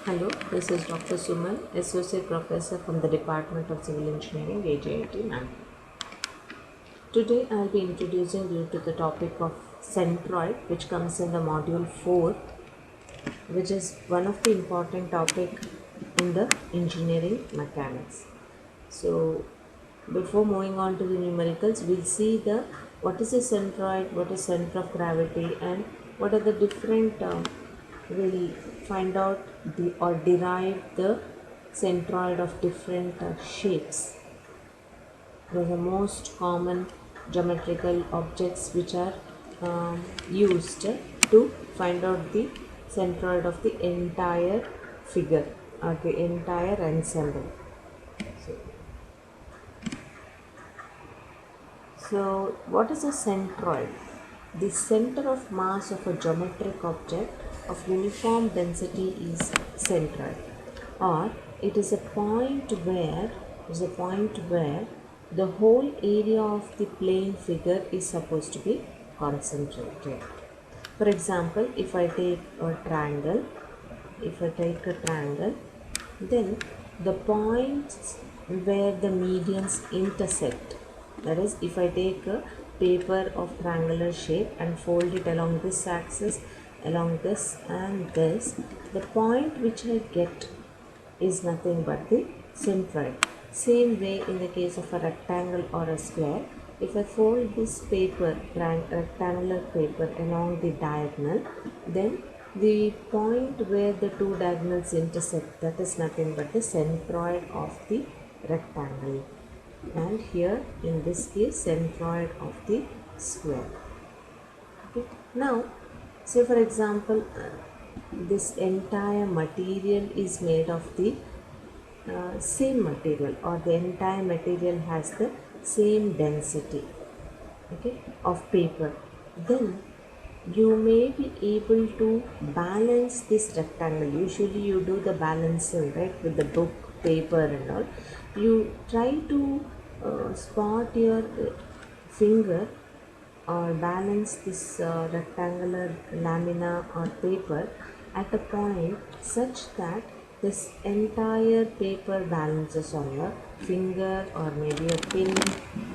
Hello, this is Dr. Suman, Associate Professor from the Department of Civil Engineering, AJIT, Bangalore. Today I'll be introducing you to the topic of centroid, which comes in the module 4, which is one of the important topic in the engineering mechanics. So before moving on to the numericals, we'll see the what is a centroid, what is center of gravity, and what are the different. We'll find out or derive the centroid of different shapes. They're the most common geometrical objects which are used to find out the centroid of the entire figure or the entire ensemble. So, so what is a centroid? The center of mass of a geometric object of uniform density is centroid, or it is a point where the whole area of the plane figure is supposed to be concentrated. For example, if I take a triangle, then the points where the medians intersect, that is, if I take a paper of triangular shape and fold it along this axis, along this and this, the point which I get is nothing but the centroid. Same way in the case of a rectangle or a square, if I fold this rectangular paper along the diagonal, then the point where the two diagonals intersect, that is nothing but the centroid of the rectangle, and here in this case centroid of the square. Okay. Now say for example this entire material is made of the same material, or the entire material has the same density, okay, of paper, then you may be able to balance this rectangle. Usually you do the balancing, right, with the book, paper and all. You try to spot your finger or balance this rectangular lamina or paper at a point such that this entire paper balances on your finger or maybe a pin,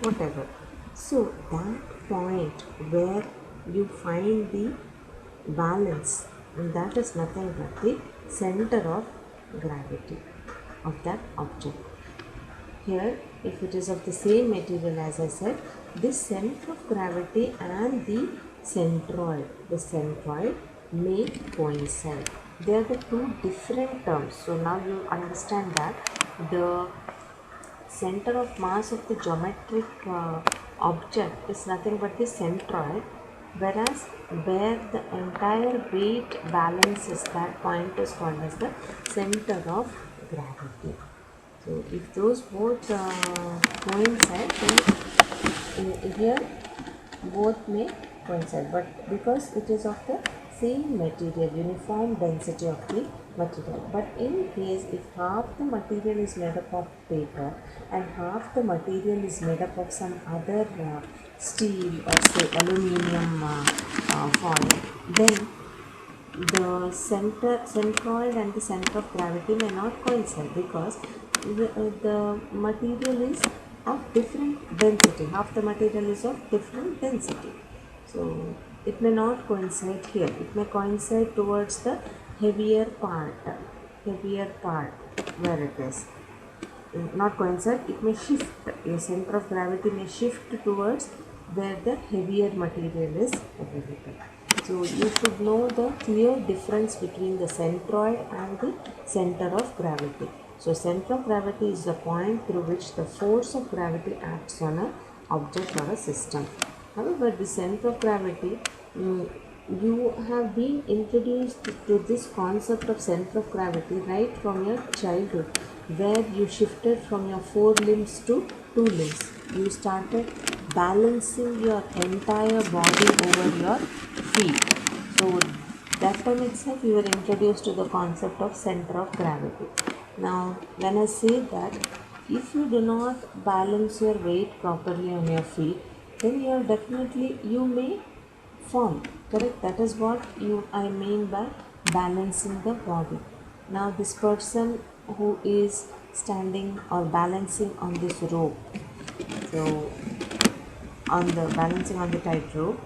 whatever. So that point where you find the balance, and that is nothing but the center of gravity of that object. Here, if it is of the same material, as I said, this center of gravity and the centroid may coincide. They are the two different terms. So now you understand that the center of mass of the geometric object is nothing but the centroid, whereas where the entire weight balances, that point is called as the center of gravity. So if those both coincide, then here both may coincide, but because it is of the same material, uniform density of the material. But in case if half the material is made up of paper and half the material is made up of some other steel or say aluminium foil, then the centroid and the center of gravity may not coincide, because the material is of different density. Half the material is of different density, so it may not coincide here. It may coincide towards the heavier part where it is. Not coincide, it may shift. Your center of gravity may shift towards where the heavier material is available. So you should know the clear difference between the centroid and the center of gravity. So center of gravity is the point through which the force of gravity acts on an object or a system. However, the center of gravity, you have been introduced to this concept of center of gravity right from your childhood, where you shifted from your 4 limbs to 2 limbs. You started balancing your entire body over your feet. So that time itself you were introduced to the concept of center of gravity. Now when I say that if you do not balance your weight properly on your feet, then you may fall. Correct? That is what I mean by balancing the body. Now this person who is standing or balancing on this rope, so on the balancing on the tightrope,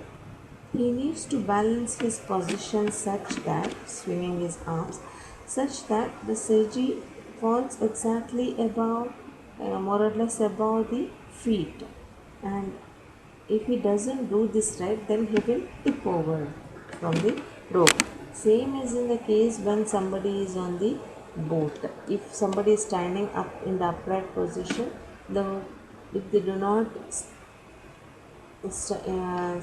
he needs to balance his position such that, swinging his arms, such that the seji falls exactly above, more or less above the feet. And if he doesn't do this right, then he will tip over from the rope. Same is in the case when somebody is on the boat. If somebody is standing up in the upright position, the if they do not uh,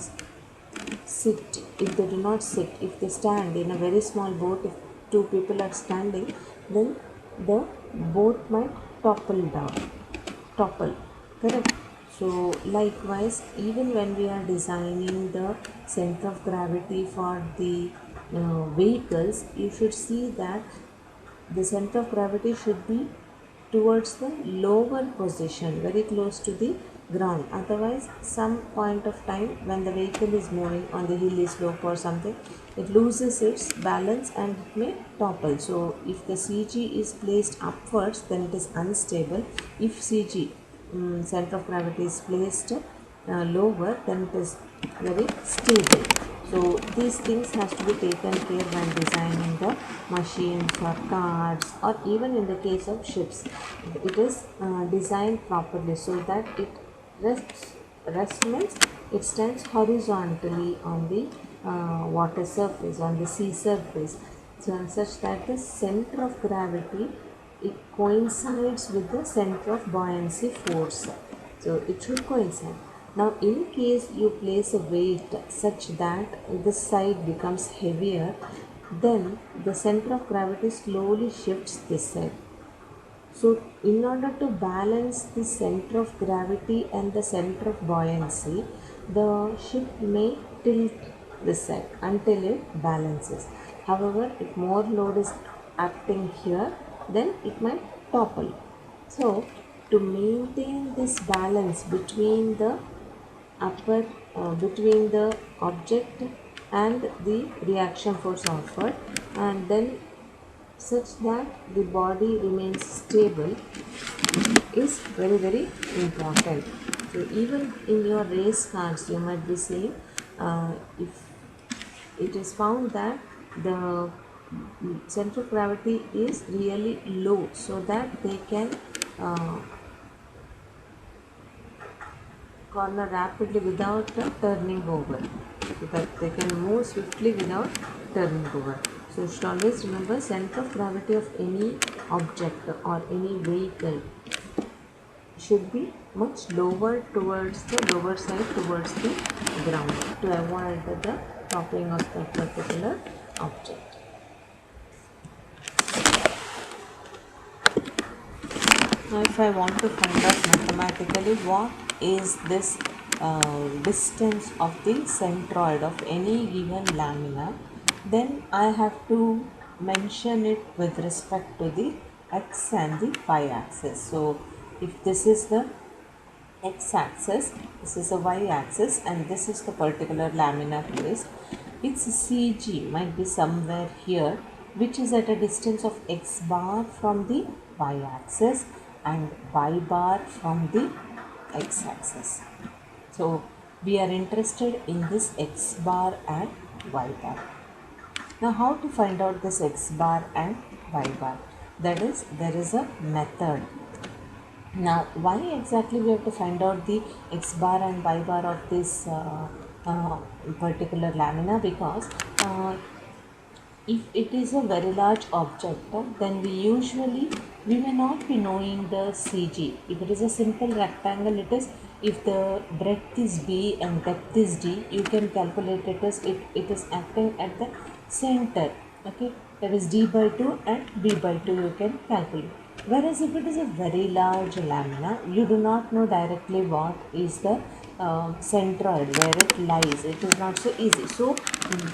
sit, if they do not sit, if they stand in a very small boat, if two people are standing, then the boat might topple, correct? So likewise, even when we are designing the center of gravity for the vehicles, you should see that the center of gravity should be towards the lower position, very close to the ground. Otherwise, some point of time when the vehicle is moving on the hilly slope or something, it loses its balance and it may topple. So if the CG is placed upwards, then it is unstable. If CG, center of gravity, is placed lower, then it is very stable. So these things has to be taken care when designing the machines or cars, or even in the case of ships. It is designed properly so that it rests. Rest means it stands horizontally on the water surface, on the sea surface, so such that the center of gravity, it coincides with the center of buoyancy force. So it should coincide. Now in case you place a weight such that this side becomes heavier, then the center of gravity slowly shifts this side. So in order to balance the center of gravity and the center of buoyancy, the ship may tilt this side until it balances. However, if more load is acting here, then it might topple. So to maintain this balance between the object and the reaction force offered, and then such that the body remains stable, is very very important. So even in your race cars, you might be seeing, if it is found that the center of gravity is really low, so that they can uh, corner rapidly without turning over, so that they can move swiftly without turning over. So you should always remember, center of gravity of any object or any vehicle should be much lower, towards the lower side, towards the ground, to avoid the toppling of that particular object. Now if I want to find out mathematically what is this distance of the centroid of any given lamina, then I have to mention it with respect to the x and the y axis. So if this is the x-axis, this is the y-axis, and this is the particular lamina placed, its CG might be somewhere here, which is at a distance of x bar from the y-axis and y bar from the x-axis. So we are interested in this x bar and y bar. Now how to find out this x bar and y bar? That is, there is a method. Now, why exactly we have to find out the x bar and y bar of this particular lamina? Because if it is a very large object, then we may not be knowing the CG. If it is a simple rectangle, it is, if the breadth is b and depth is d, you can calculate it as it is acting at the center. Okay, that is d by 2 and b by 2 you can calculate. Whereas if it is a very large lamina, you do not know directly what is the centroid, where it lies. It is not so easy. So,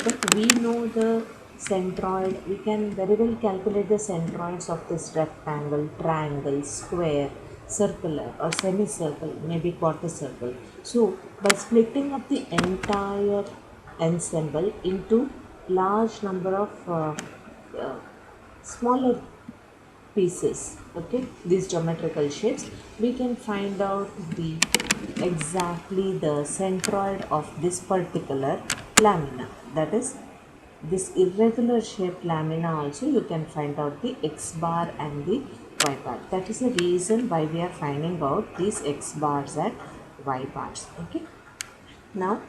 but we know the centroid, we can very well calculate the centroids of this rectangle, triangle, square, circular or semicircle, maybe quarter circle. So, by splitting up the entire ensemble into large number of uh, smaller pieces, okay, these geometrical shapes, we can find out the exactly the centroid of this particular lamina. That is, this irregular shaped lamina also you can find out the x bar and the y bar. That is the reason why we are finding out these x bars and y bars. Okay, now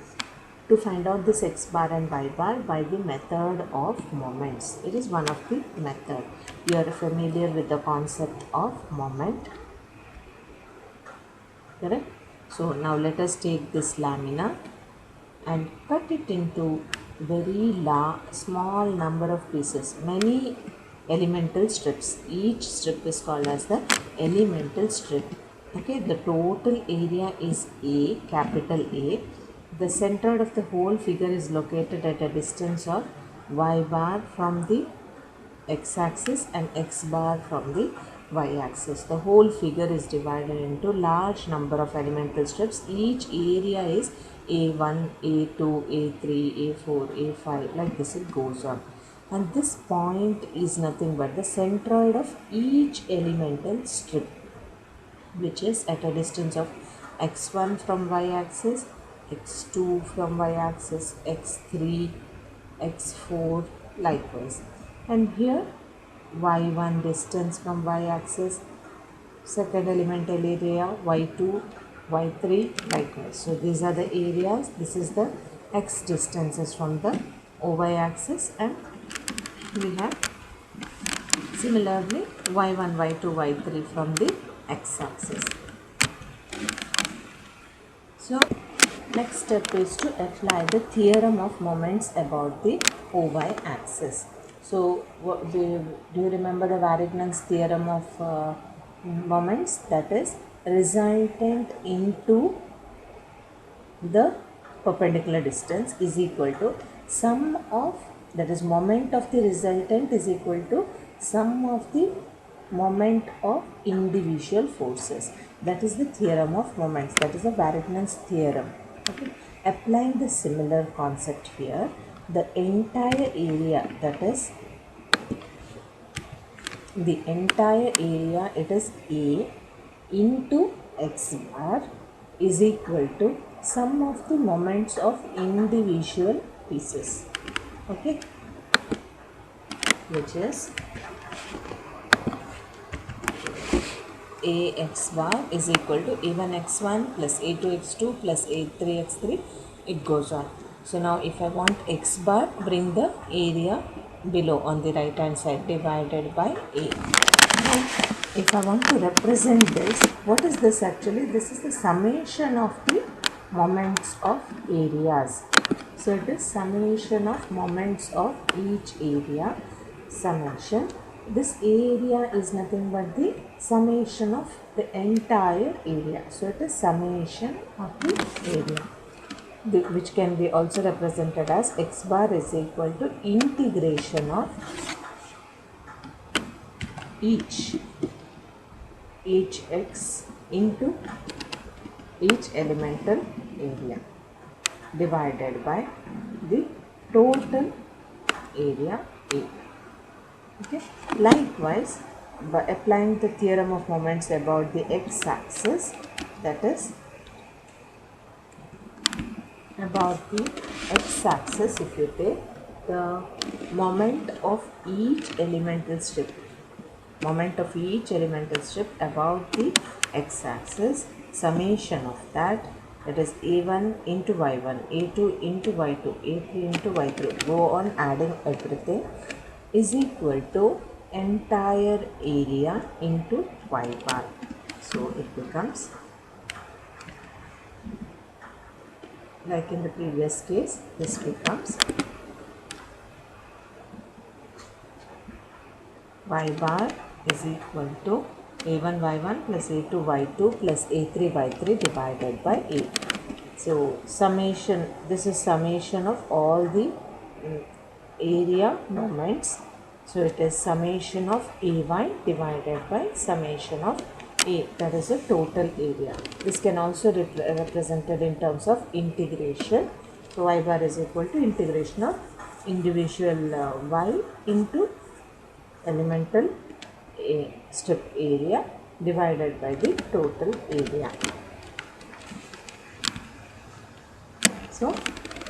to find out this x bar and y bar by the method of moments. It is one of the method. You are familiar with the concept of moment, correct? So now let us take this lamina and cut it into very small number of pieces, many elemental strips. Each strip is called as the elemental strip. Okay, the total area is A, capital A. The center of the whole figure is located at a distance of y bar from the x-axis and x bar from the y-axis. The whole figure is divided into large number of elemental strips. Each area is A1, A2, A3, A4, A5, like this it goes on. And this point is nothing but the centroid of each elemental strip, which is at a distance of x1 from y-axis, x2 from y-axis, x3, x4, likewise. And here y1 distance from y-axis, second elemental area y2, y3, likewise. So these are the areas. This is the x distances from the y-axis, and we have similarly y1, y2, y3 from the x-axis. So next step is to apply the theorem of moments about the OY axis. So do you remember the Varignon's theorem of moments? That is, resultant into the perpendicular distance is equal to sum of, that is, moment of the resultant is equal to sum of the moment of individual forces. That is the theorem of moments. That is the Varignon's theorem. Okay. Applying the similar concept here, the entire area, that is the entire area, it is A into x bar is equal to sum of the moments of individual pieces. Okay, which is Ax bar is equal to A1 x1 plus A2 x2 plus A3 x3, it goes on. So now if I want x bar, bring the area below on the right hand side divided by A. Now if I want to represent this, what is this actually? This is the summation of the moments of areas. So it is summation of moments of each area, summation. This area is nothing but the summation of the entire area. So it is summation of the area, which can be also represented as x bar is equal to integration of each x into each elemental area divided by the total area A. Okay. Likewise, by applying the theorem of moments about the x-axis, that is about the x-axis, if you take the moment of each elemental strip, about the x-axis, summation of that is A1 into y1, A2 into y2, A3 into y3, go on adding everything, is equal to entire area into y bar. So it becomes, like in the previous case, this becomes y bar is equal to A1 y1 plus A2 y2 plus A3 y3 divided by A. So summation, this is summation of all the area moments. So it is summation of AY divided by summation of A, that is the total area. This can also represented in terms of integration. So y bar is equal to integration of individual y into elemental strip area divided by the total area. So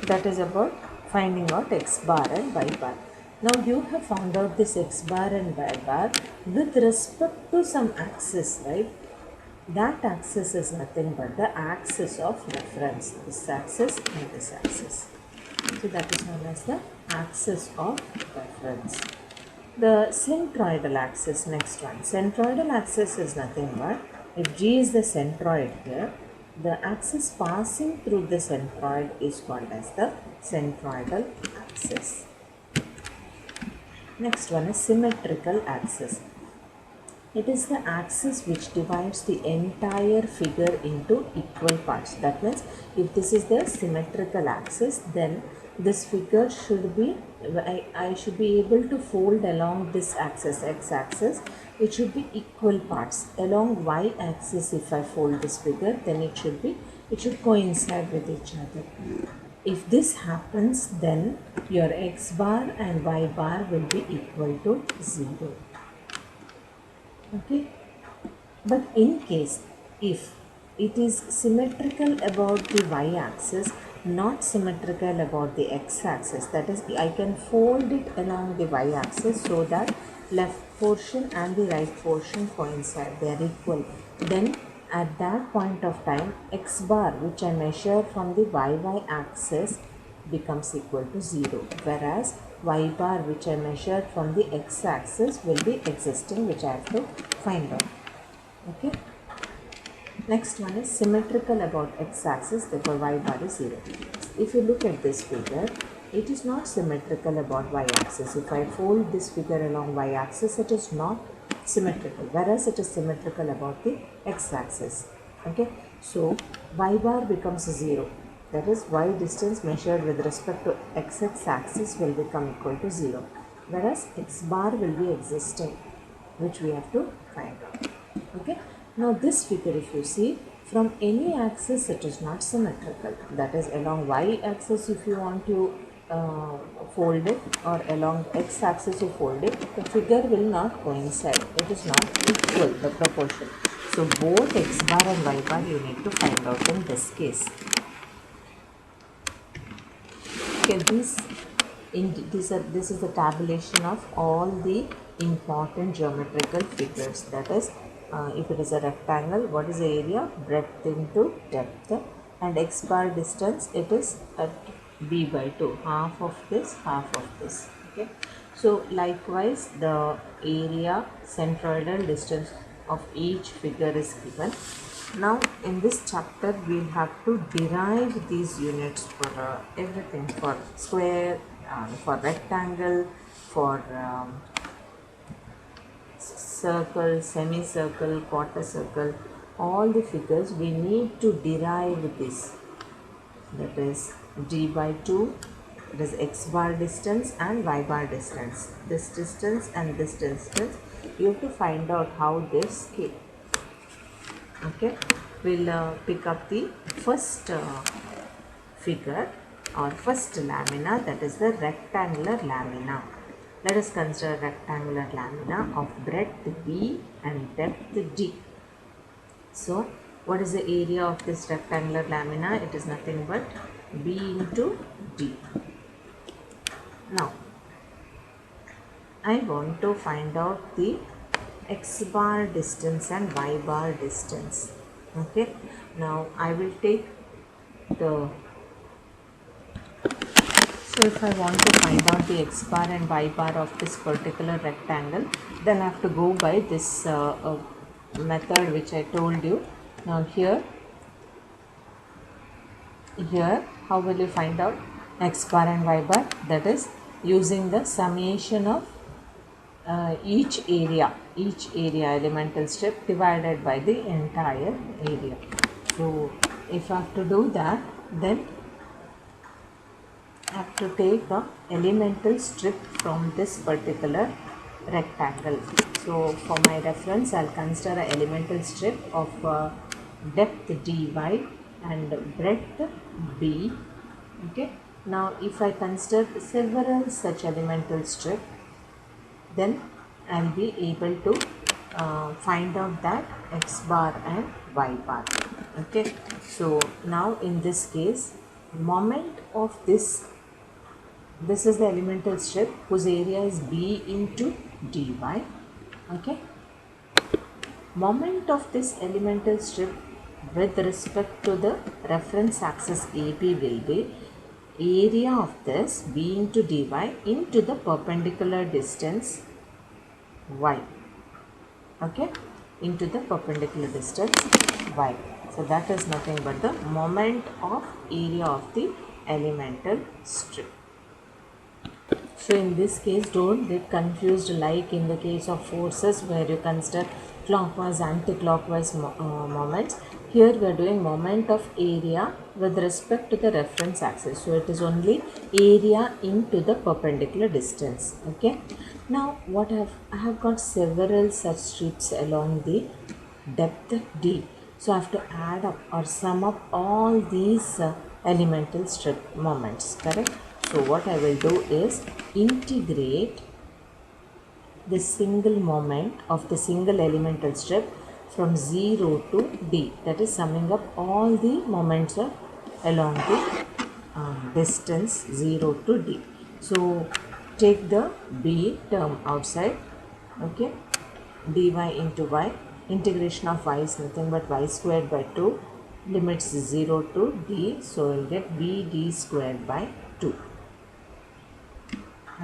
that is about finding out x bar and y bar. Now you have found out this x bar and y bar with respect to some axis, right? That axis is nothing but the axis of reference, this axis and this axis. So that is known as the axis of reference. The centroidal axis, next one. Centroidal axis is nothing but, if G is the centroid here, the axis passing through the centroid is called as the centroidal axis. Next one is symmetrical axis. It is the axis which divides the entire figure into equal parts. That means if this is the symmetrical axis, then this figure should be, I should be able to fold along this axis, x axis. It should be equal parts. Along y axis, if I fold this figure, then it should coincide with each other. If this happens, then your x bar and y bar will be equal to 0. Okay, but in case if it is symmetrical about the y-axis, not symmetrical about the x-axis, that is, I can fold it along the y-axis so that left portion and the right portion coincide, they are equal. Then at that point of time, x bar which I measure from the y-axis becomes equal to 0, whereas y bar which I measure from the x-axis will be existing, which I have to find out. Okay. Next one is symmetrical about x-axis, therefore y bar is 0. If you look at this figure, it is not symmetrical about y-axis. If I fold this figure along y-axis, it is not symmetrical, whereas it is symmetrical about the x-axis. Okay, so y bar becomes 0. That is, y distance measured with respect to x axis will become equal to 0, whereas x bar will be existing, which we have to find out. Okay. Now this figure, if you see, from any axis it is not symmetrical. That is, along y axis if you want to fold it, or along x axis you fold it, the figure will not coincide. It is not equal, the proportion. So both x bar and y bar you need to find out in this case. Okay, this is the tabulation of all the important geometrical figures. That is, if it is a rectangle, what is the area? Breadth into depth, and x bar distance, it is at b by 2, half of this, half of this. Okay, so likewise the area, centroidal distance of each figure is given. Now in this chapter we will have to derive these units for everything, for square, for rectangle, for circle, semicircle, quarter circle, all the figures we need to derive this. That is d by 2, it is x bar distance and y bar distance. This distance and this distance, you have to find out how they scale. Okay, we'll pick up the first figure or first lamina, that is the rectangular lamina. Let us consider rectangular lamina of breadth b and depth d. So what is the area of this rectangular lamina? It is nothing but b into d. Now I want to find out the x bar distance and y bar distance. Okay, now I will take the, so if I want to find out the x bar and y bar of this particular rectangle, then I have to go by this method which I told you. Now here how will you find out x bar and y bar? That is using the summation of each area elemental strip divided by the entire area. So if I have to do that, then I have to take a elemental strip from this particular rectangle. So for my reference, I'll consider an elemental strip of depth dy and breadth b. Okay. Now if I consider several such elemental strip, then I'll be able to find out that x bar and y bar. Okay, so now in this case, moment of this is the elemental strip whose area is b into dy. Okay, moment of this elemental strip with respect to the reference axis AB will be area of this b into dy into the perpendicular distance y. Okay, into the perpendicular distance y. So that is nothing but the moment of area of the elemental strip. So in this case, don't get confused like in the case of forces where you consider clockwise, anti-clockwise moments. Here we are doing moment of area with respect to the reference axis. So it is only area into the perpendicular distance. Okay. Now what I have got several such strips along the depth d. So I have to add up or sum up all these elemental strip moments. Correct. So what I will do is integrate the single moment of the single elemental strip from 0 to d, that is summing up all the moments of along the distance 0 to d. So take the b term outside. Okay, dy into y, integration of y is nothing but y squared by 2, limits 0 to d, so we'll get b d squared by 2.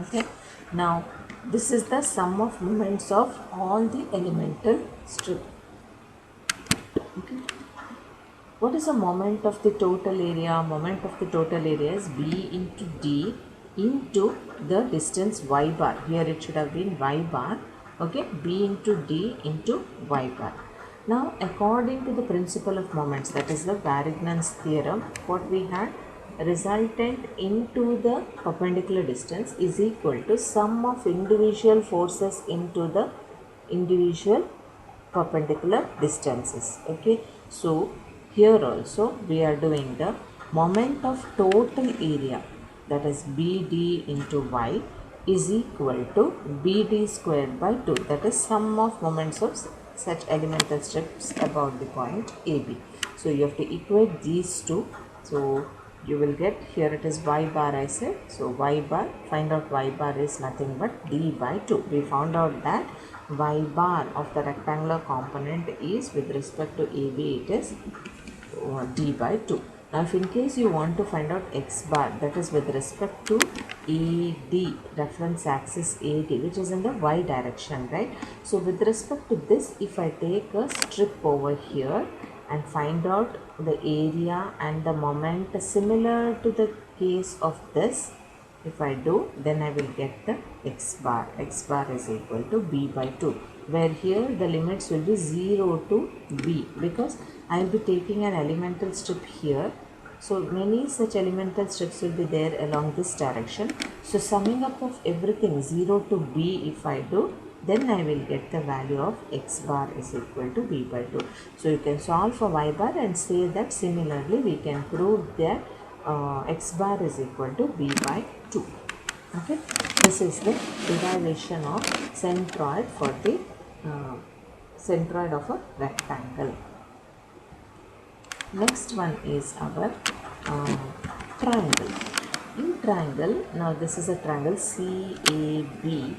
Okay, now this is the sum of moments of all the elemental strip. Okay, what is the moment of the total area? Moment of the total area is b into d into the distance y bar. Here it should have been y bar. Okay, b into d into y bar. Now according to the principle of moments, that is the Varignon's theorem, what we had, resultant into the perpendicular distance is equal to sum of individual forces into the individual perpendicular distances. Okay, so here also we are doing the moment of total area, that is bd into y is equal to bd squared by 2, that is sum of moments of such elemental strips about the point AB. So you have to equate these two. So you will get, here it is y bar I said. So y bar, find out y bar is nothing but d by 2. We found out that y bar of the rectangular component is with respect to AB, it is d by 2. Now if in case you want to find out x bar, that is with respect to AD, reference axis AD, which is in the y direction, right? So with respect to this, if I take a strip over here and find out the area and the moment similar to the case of this, if I do, then I will get the x bar. X bar is equal to b by 2, where here the limits will be 0 to b, because I will be taking an elemental strip here. So many such elemental strips will be there along this direction. So summing up of everything 0 to b, if I do, then I will get the value of x bar is equal to b by 2. So you can solve for y bar and say that similarly we can prove that x bar is equal to b by 2. Okay, this is the derivation of centroid for the centroid of a rectangle. Next one is our triangle. In triangle, now this is a triangle CAB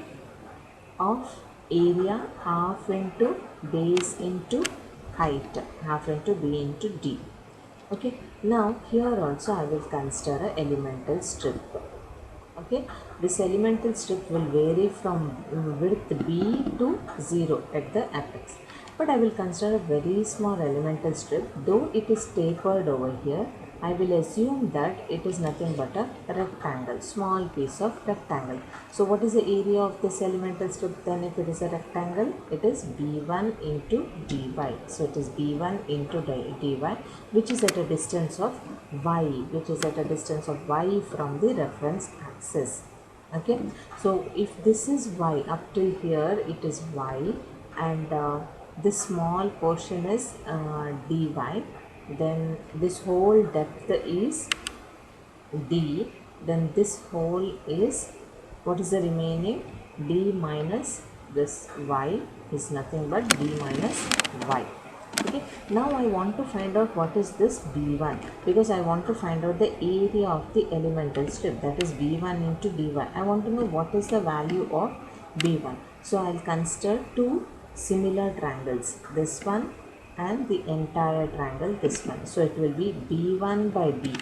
of area half into base into height, half into b into d. Okay, now here also I will consider a elemental strip. Okay, this elemental strip will vary from width b to 0 at the apex, but I will consider a very small elemental strip. Though it is tapered over here, I will assume that it is nothing but a rectangle, small piece of rectangle. So what is the area of this elemental strip then? If it is a rectangle, it is b1 into dy. So it is b1 into dy, which is at a distance of y, from the reference axis. Okay, so if this is y, up till here it is y, and this small portion is dy, then this whole depth is d, then this whole is, what is the remaining, d minus this y is nothing but b minus y. Okay, now I want to find out what is this b1, because I want to find out the area of the elemental strip, that is b1 into dy. I want to know what is the value of b1. So I'll consider two similar triangles, this one and the entire triangle, this one. So it will be b1 by b,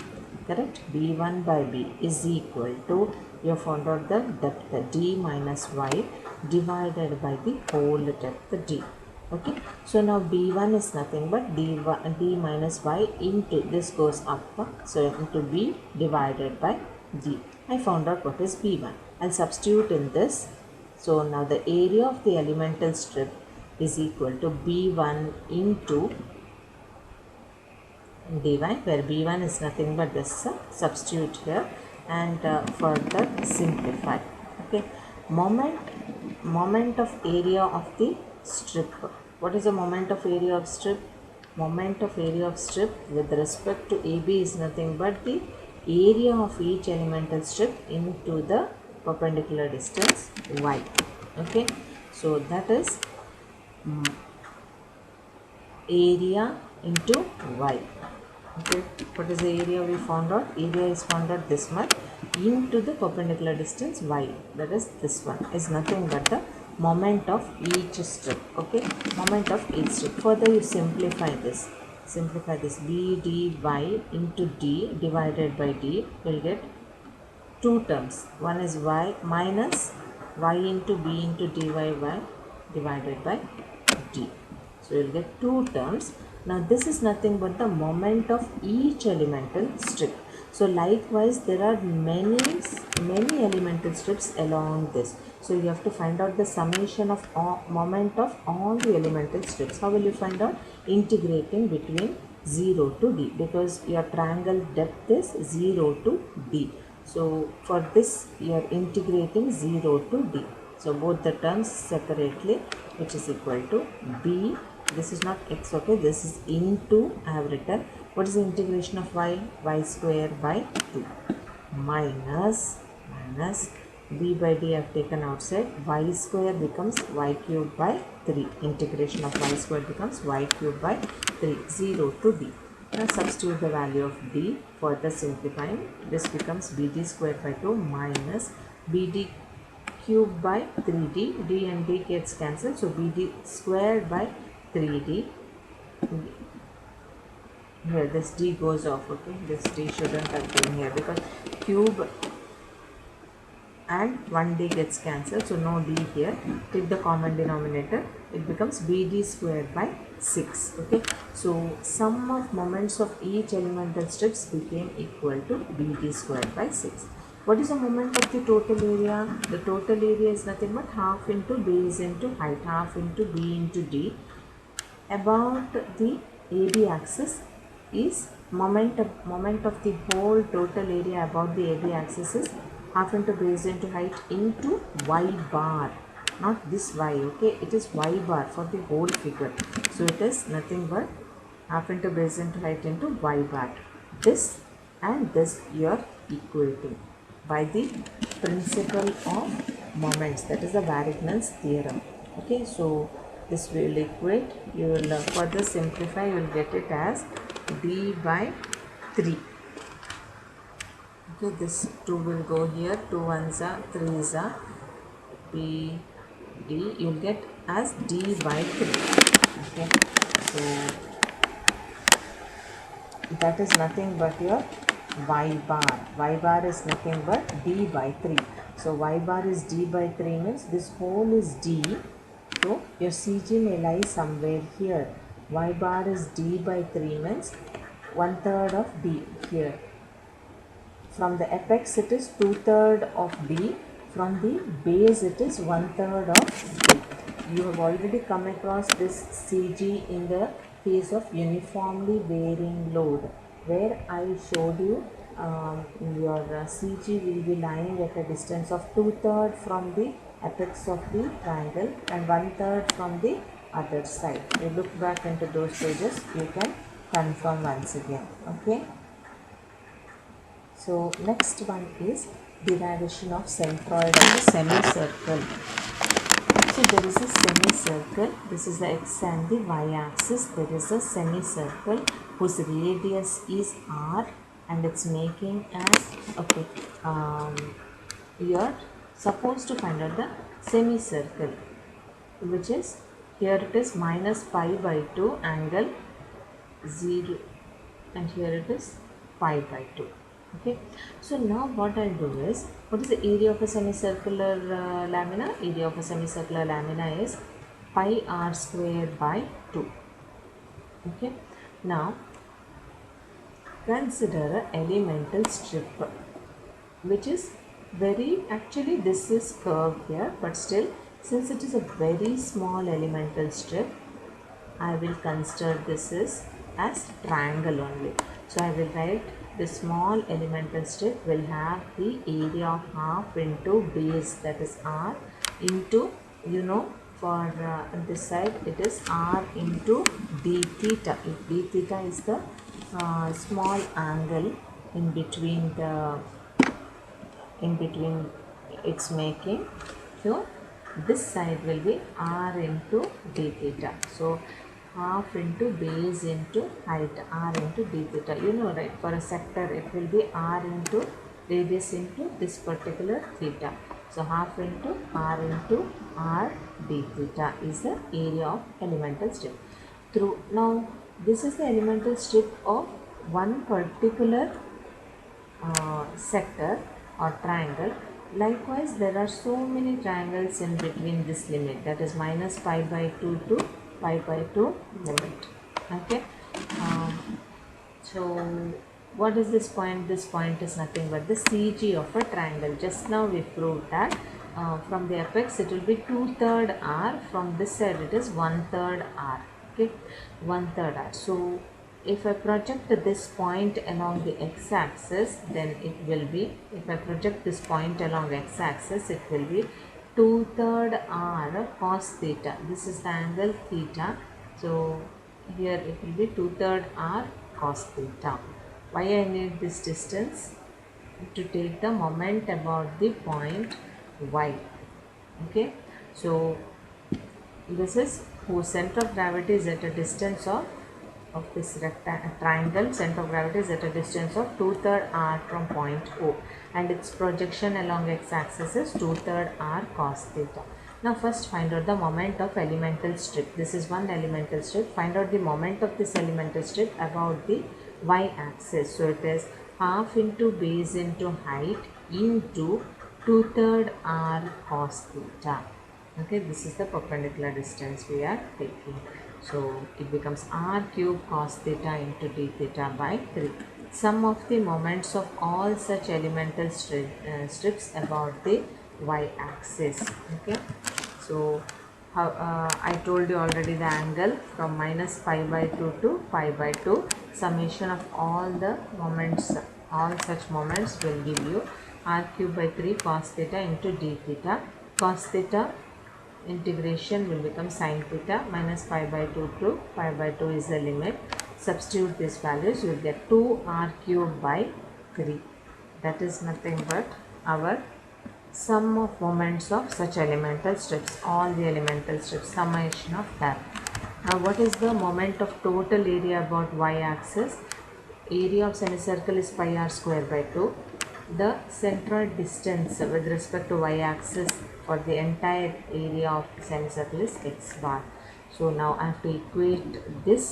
correct? b1 by b is equal to, you have found out the depth d minus y divided by the whole depth d. Okay, so now b1 is nothing but d minus y into, this goes up, so into b divided by d. I found out what is b1. I'll substitute in this. So now the area of the elemental strip is equal to b1 into dy, where b1 is nothing but this, substitute here and further simplify. Okay, moment of area of the strip. What is the moment of area of strip? Moment of area of strip with respect to AB is nothing but the area of each elemental strip into the perpendicular distance y. Okay, so that is area into y. Okay, what is the area we found out? Area is found out this much into the perpendicular distance y, that is this one, is nothing but the moment of each strip. Okay, moment of each strip. Further you simplify this. Simplify this, b dy into d divided by d will get two terms. One is y minus y into b into dy y divided by d. So you will get two terms. Now this is nothing but the moment of each elemental strip. So likewise there are many elemental strips along this. So you have to find out the summation of moment of all the elemental strips. How will you find out? Integrating between 0 to d, because your triangle depth is 0 to d. So for this you are integrating 0 to d. So both the terms separately, which is equal to b, this is not x, okay, this is into, I have written, what is the integration of y? Y square by 2 minus b by d I have taken outside, y square becomes y cube by 3, integration of y square becomes y cube by 3, 0 to d. Now substitute the value of d, further simplifying, this becomes bd square by 2 minus bd cube by 3d, d and d gets cancelled, so bd square by 3d, here this d goes off, okay, this d shouldn't have been here because cube and 1d gets cancelled, so no d here. Take the common denominator, it becomes bd square by 6. Okay, so sum of moments of each elemental strips became equal to bd square by 6. What is the moment of the total area? The total area is nothing but half into base into height, half into b into d. About the AB axis is moment of the whole total area about the AB axis is half into base into height into y bar, not this y, okay, it is y bar for the whole figure. So it is nothing but half into base into height into y bar. This and this you are equating by the principle of moments, that is the Varignon's theorem. Okay, so this will equate, you will further simplify, you will get it as d by 3. Okay, this 2 will go here, 2 ones are 3s are b d, you will get as d by 3. Okay, so that is nothing but your y bar. Y bar is nothing but d by 3. So y bar is d by 3 means this whole is d. So your CG may lie somewhere here. Y bar is d by 3 means 1/3 of d here. From the apex it is 2/3 of d. From the base it is 1/3 of d. You have already come across this CG in the case of uniformly varying load, where I showed you your CG will be lying at a distance of 2/3 from the apex of the triangle and 1/3 from the other side. You look back into those pages, you can confirm once again. Okay. So next one is derivation of centroid of a semicircle. So there is a semicircle. This is the x and the y axis. There is a semicircle whose radius is r, and it's making as okay. You're supposed to find out the semicircle, which is here it is minus pi by 2 angle 0, and here it is pi by 2. Okay, so now what I'll do is, what is the area of a semicircular lamina? Area of a semicircular lamina is pi r square by 2. Okay, now consider a elemental strip, which is actually this is curved here, but still, since it is a very small elemental strip, I will consider this as triangle only. So I will write the small elemental strip will have the area of half into base, that is r, into, for this side it is r into d theta. If d theta is the small angle in between it's making, so this side will be r into d theta. So half into base into height, r into d theta. You know, right? For a sector it will be r into radius into this particular theta. So half into r d theta is the area of elemental strip. Now this is the elemental strip of one particular sector or triangle. Likewise, there are so many triangles in between this limit, that is minus pi by 2 to pi by 2 limit. Okay. So what is this point? This point is nothing but the CG of a triangle. Just now we proved that from the apex it will be 2/3 r, from this side it is 1/3 r. Okay, 1/3 r. So if I project this point along the x-axis, then it will be, if I project this point along x-axis, it will be 2/3 r cos theta. This is the angle theta. So here it will be 2/3 r cos theta. Why I need this distance? To take the moment about the point y. Okay, so this is whose center of gravity is at a distance of this triangle. Center of gravity is at a distance of 2/3 r from point O, and its projection along x-axis is 2/3 r cos theta. Now first find out the moment of elemental strip. This is one elemental strip. Find out the moment of this elemental strip about the y-axis. So it is half into base into height into 2/3 r cos theta. Okay, this is the perpendicular distance we are taking. So it becomes r cube cos theta into d theta by 3. Sum of the moments of all such elemental strips about the y-axis. Okay, so how I told you already the angle from minus pi by 2 to pi by 2. Summation of all the moments, all such moments will give you r cube by 3 cos theta into d theta. Cos theta integration will become sin theta minus pi by 2 to pi by 2 is the limit. Substitute these values, you will get 2 r cube by 3. That is nothing but our sum of moments of such elemental strips, all the elemental strips, summation of that. Now what is the moment of total area about y-axis? Area of semicircle is pi r square by 2. The central distance with respect to y-axis for the entire area of semicircle is x bar. So now I have to equate this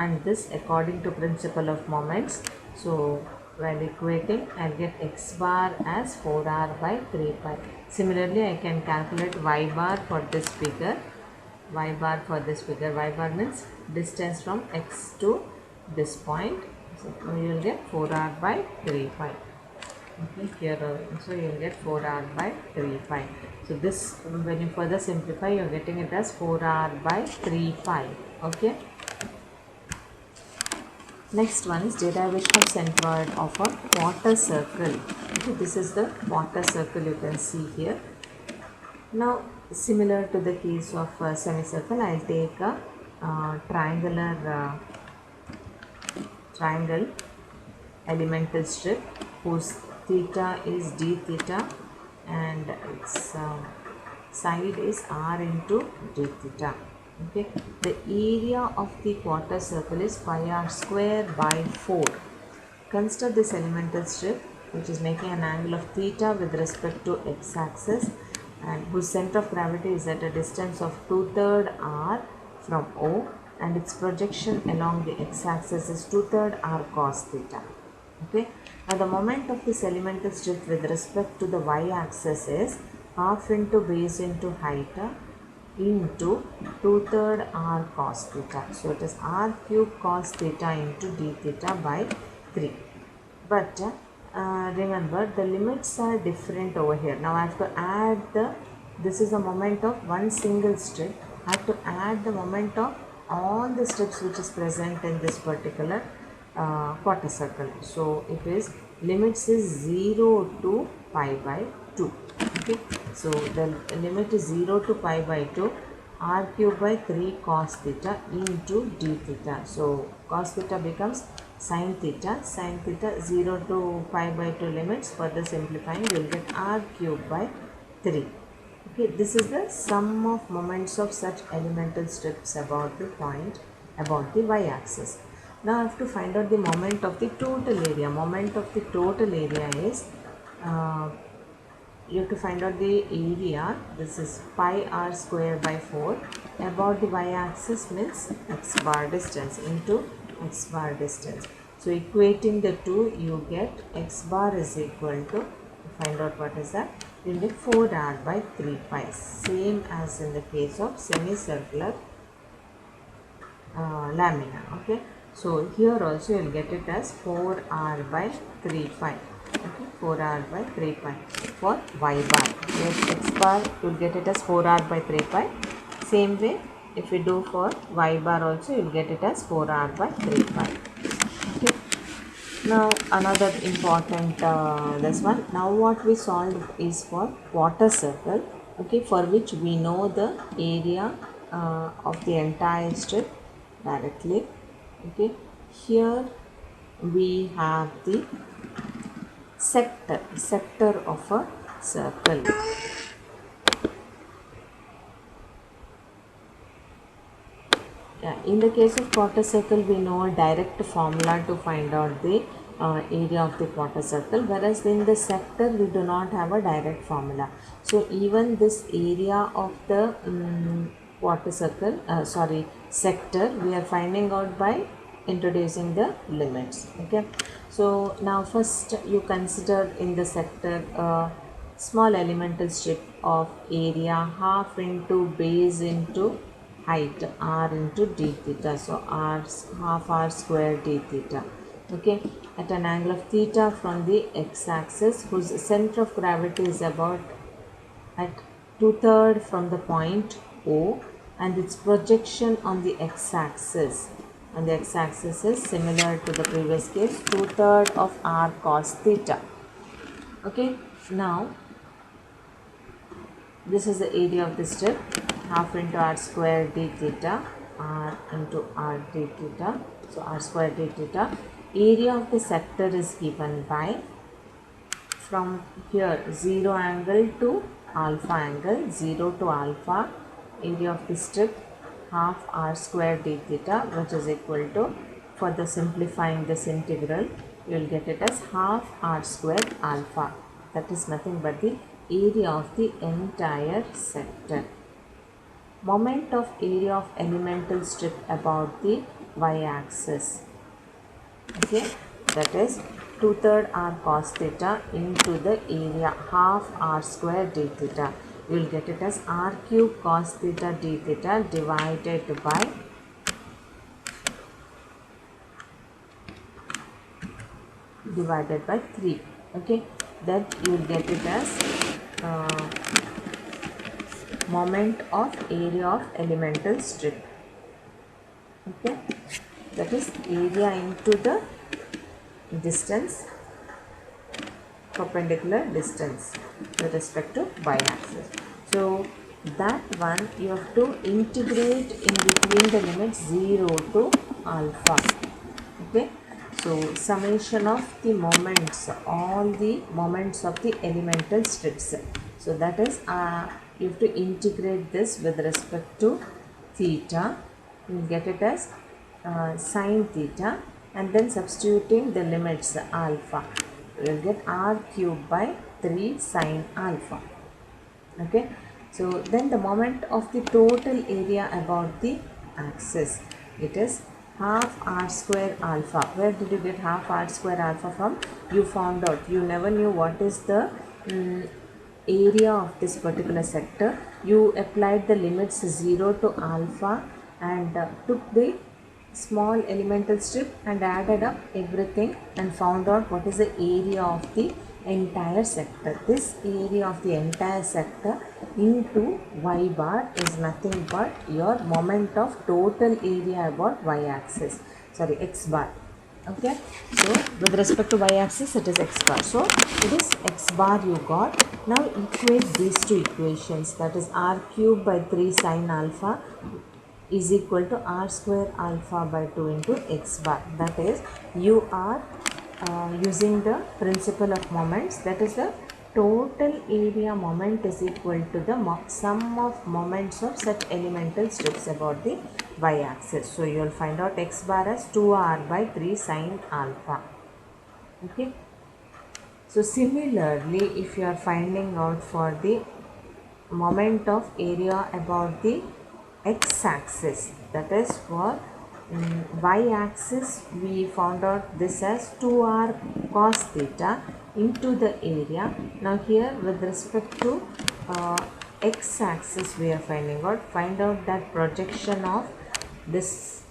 and this according to principle of moments. So while equating, I'll get x bar as 4r by 3 pi. Similarly, I can calculate y bar for this figure. Y bar for this figure. Y bar means distance from x to this point. So you will get 4r by 3 pi. Okay, here so you will get 4r by 3 pi. So this, when you further simplify, you are getting it as 4r by 3 pi. Okay. Next one is derivation of centroid of a quarter circle. Okay, this is the quarter circle you can see here. Now similar to the case of semicircle, I will take a triangle elemental strip whose theta is d theta and its side is r into d theta. Okay, the area of the quarter circle is pi r square by 4. Consider this elemental strip which is making an angle of theta with respect to x-axis and whose center of gravity is at a distance of 2/3 r from O, and its projection along the x-axis is 2/3 r cos theta. Okay. Now the moment of this elemental strip with respect to the y-axis is half into base into height into 2/3 r cos theta. So it is r cube cos theta into d theta by 3. But remember the limits are different over here. Now I have to add this is the moment of one single strip. I have to add the moment of all the strips which is present in this particular quarter circle. So it is limits is 0 to pi by 2. Okay, so the limit is 0 to pi by 2, r cube by 3 cos theta into d theta. So cos theta becomes sin theta 0 to pi by 2 limits. Further simplifying, you will get r cube by 3. Okay, this is the sum of moments of such elemental strips about the point, about the y-axis. Now I have to find out the moment of the total area. Moment of the total area is you have to find out the area. This is pi r square by 4. About the y-axis means x bar distance into x bar distance. So equating the two, you get x bar is equal to, find out what is that, you will get 4r by 3 pi, same as in the case of semicircular lamina. Okay, so here also you will get it as 4r by 3 pi. Okay, 4r by 3 pi for y bar. Yes, x bar you will get it as 4r by 3 pi. Same way if we do for y bar also, you will get it as 4r by 3 pi. Okay. Now another important this one. Now what we solved is for quarter circle. Okay, for which we know the area of the entire strip directly. Okay, here we have the sector of a circle. Yeah, in the case of quarter circle, we know a direct formula to find out the area of the quarter circle, whereas in the sector we do not have a direct formula. So even this area of the quarter circle, sector, we are finding out by introducing the limits. Okay, so now first you consider in the sector small elemental strip of area half into base into height r into d theta. So r half r square d theta. Okay, at an angle of theta from the x-axis whose center of gravity is about at 2/3 from the point O, and its projection on the x-axis is similar to the previous case, 2/3 of r cos theta. Okay, now this is the area of the strip, half into r square d theta, r into r d theta. So r square d theta. Area of the sector is given by, from here 0 angle to alpha angle, 0 to alpha, area of the strip half r square d theta, which is equal to, for the simplifying this integral, you will get it as half r square alpha. That is nothing but the area of the entire sector. Moment of area of elemental strip about the y-axis. Okay, that is 2/3 r cos theta into the area half r square d theta. You will get it as r cube cos theta d theta divided by divided by 3. Okay, then you will get it as moment of area of elemental strip. Okay, that is area into the distance, perpendicular distance with respect to y-axis. So that one you have to integrate in between the limits 0 to alpha. Okay, so summation of the moments, all the moments of the elemental strips. So that is you have to integrate this with respect to theta. You get it as sine theta, and then substituting the limits alpha, you will get r cube by 3 sine alpha. Okay, so then the moment of the total area about the axis, it is half r square alpha. Where did you get half r square alpha from? You found out, you never knew what is the area of this particular sector. You applied the limits 0 to alpha and took the small elemental strip and added up everything and found out what is the area of the entire sector. This area of the entire sector into y bar is nothing but your moment of total area about y axis, sorry, x bar. Okay, so with respect to y axis it is x bar, so it is x bar you got. Now equate these two equations, that is r cube by 3 sine alpha is equal to r square alpha by 2 into x bar. That is, you are using the principle of moments, that is the total area moment is equal to the sum of moments of such elemental strips about the y-axis. So you will find out x bar as 2r by 3 sine alpha. Okay. So similarly, if you are finding out for the moment of area about the x-axis, that is for y-axis, we found out this as 2r cos theta into the area. Now here with respect to x-axis we are find out that projection of this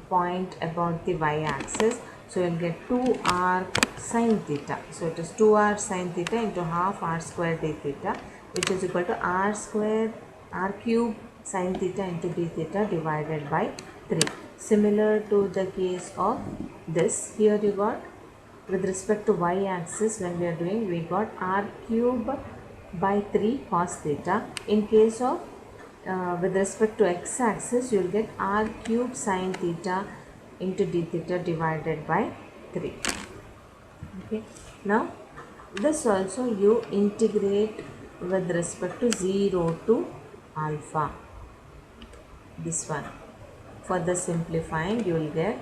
point about the y-axis. So you'll get 2r sine theta. So it is 2r sine theta into half r square d theta, which is equal to r square r cube sine theta into d theta divided by 3. Similar to the case of this, here you got with respect to y-axis, when we are doing, we got r cube by 3 cos theta. In case of with respect to x-axis, you will get r cube sine theta into d theta divided by 3. Okay. Now this also you integrate with respect to 0 to alpha. This one, for the simplifying, you will get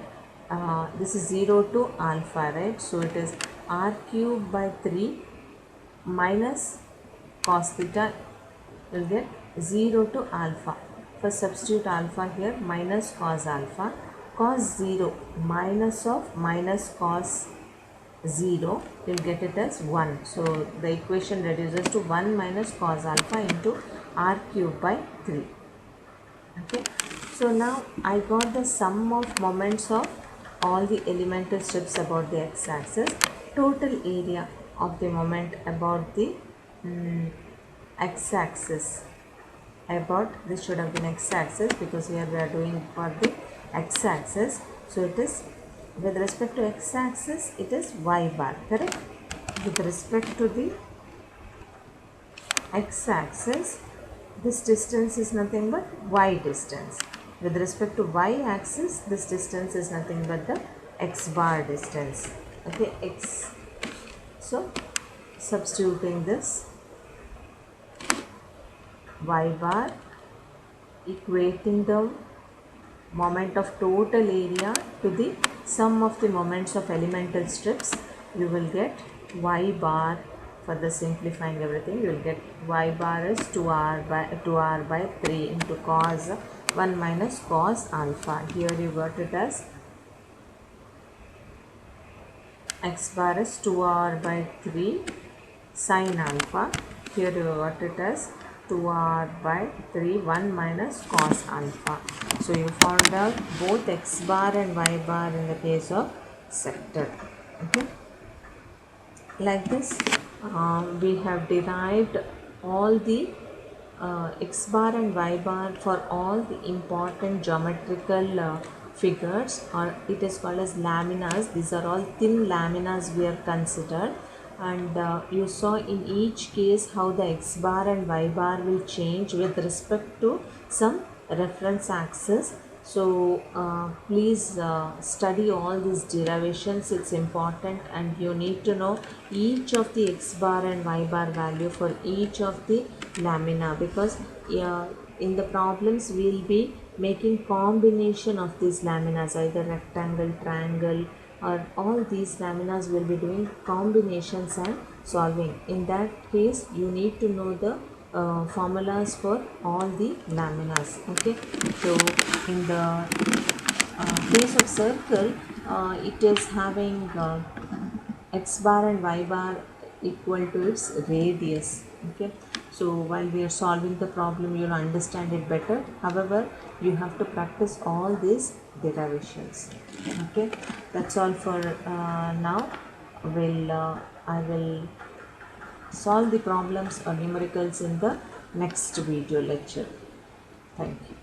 this is 0 to alpha, right? So it is r cube by 3 minus cos theta, you will get 0 to alpha. First substitute alpha here, minus cos alpha, cos 0 minus of minus cos 0, you will get it as 1. So the equation reduces to 1 minus cos alpha into r cube by 3. Okay. So now I got the sum of moments of all the elemental strips about the x-axis, total area of the moment about the x-axis, about this should have been x-axis because here we are doing for the x-axis. So it is with respect to x-axis, it is y bar, correct? With respect to the x-axis, this distance is nothing but y distance. With respect to y-axis, this distance is nothing but the x bar distance. Okay, x. So substituting this y bar, equating the moment of total area to the sum of the moments of elemental strips, you will get y bar. For the simplifying everything, you will get y bar is 2r by 3 into cos 1 minus cos alpha. Here you got it as x bar is 2r by 3 sin alpha. Here you got it as 2r by 3 1 minus cos alpha. So you found out both x bar and y bar in the case of sector. Okay. Like this, we have derived all the x bar and y bar for all the important geometrical figures, or it is called as laminas. These are all thin laminas we have considered, and you saw in each case how the x bar and y bar will change with respect to some reference axis. So please study all these derivations, it's important, and you need to know each of the x bar and y bar value for each of the lamina, because yeah, in the problems we'll be making combination of these laminas, either rectangle, triangle, or all these laminas will be doing combinations and solving. In that case you need to know the formulas for all the laminas. Okay, so in the case of circle, it is having x bar and y bar equal to its radius. Okay, so while we are solving the problem you'll understand it better. However, you have to practice all these derivations. Okay, that's all for now. I will solve the problems or numericals in the next video lecture. Thank you.